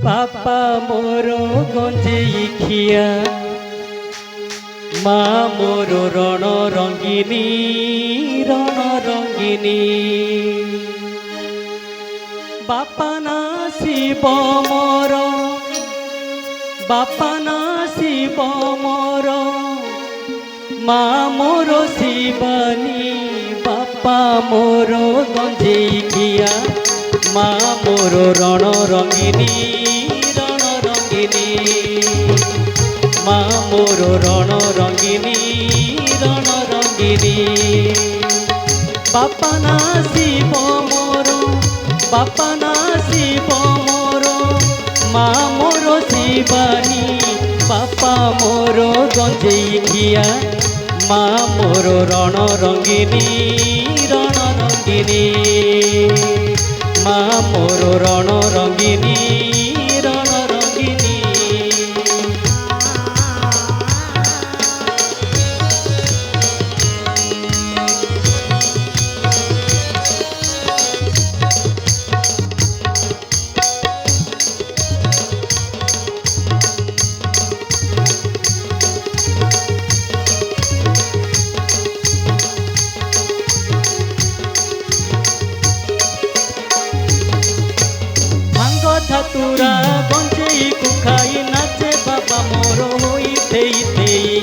बापा मोर गंजेई खिया मा मोर रण रंगिनी रण रंगिनी बापा ना शिव मोर बापा ना शिव मोर मा मोर शिवानी बापा मोर गंजेई खिया मा मोर रण रंगिनी रण रंगिनी मा मोर रण रंगिनी रण रंगिनी बापा ना शिव मोर बापा ना शिव मोर मा मोर शिवानी बापा मोर गंजेई खिया मा मोर रण रंगिनी रण रंगिनी मा मोर रण रंगिनी रण रंगिनी तुरा गंजेई को खाई नाचे बाबा मोर होई थेई थेई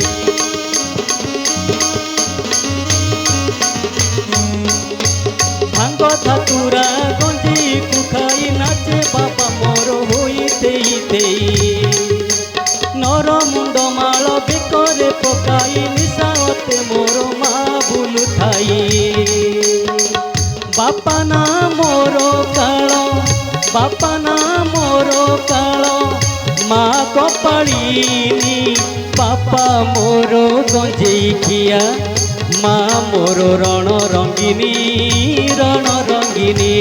भांग तुरा गंजेई को खाई नाचे बाबा मोर होई थेई थेई नर मुंड माल बेकरे पकाई निशाते मोर मा बुलु थाई बापा ना मोर काल बापा ना मोर काल मा कपाळिनी बापा मोर गंजेई खिया मा मोर रण रंगिनी रण रंगिनी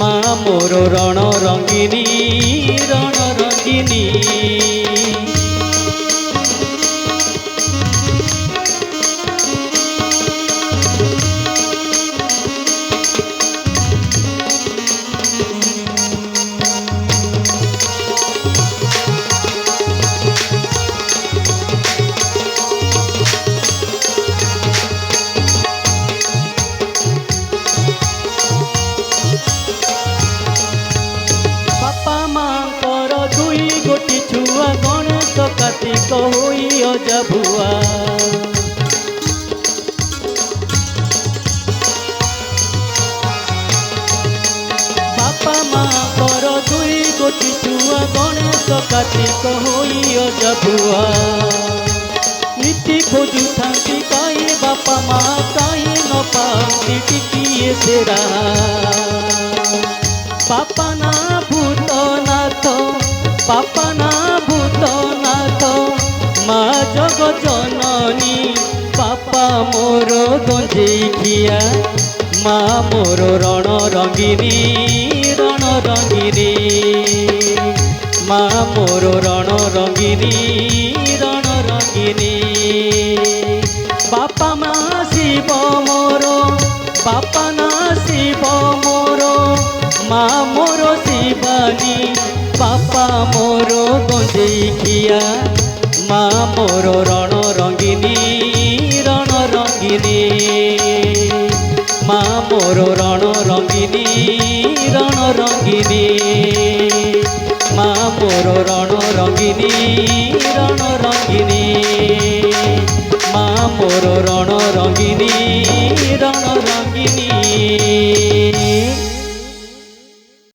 मा मोर रण रंगिनी रण रंगिनी छुआ गणेश कार्तिक होई अजा भुआ बापा माँ कर दुई गोटी छुआ गणेश कार्तिक होई अजा भुआ नीति खोजु थांती कई बापा माँ कई न पाती टिकिए सेरा बापा ना भूतनाथ बापा ना भूतनाथ मा जग जननी बापा मोर गंजेई खिया मा मोर रण रंगिनी रण रंगिनी मा मोर रण रंगिनी रण रंगिनी बापा मा शिव मोर बापा ना शिव मोर मा मोर शिवानी बापा मोर गंजेई खिया मा मोर रण रंगिनी रण रंगिनी मा मोर रण रंगिनी रण रंगिनी मा मोर रण रंगिनी रण रंगिनी मा मोर रण रंगिनी रण रंगिनी।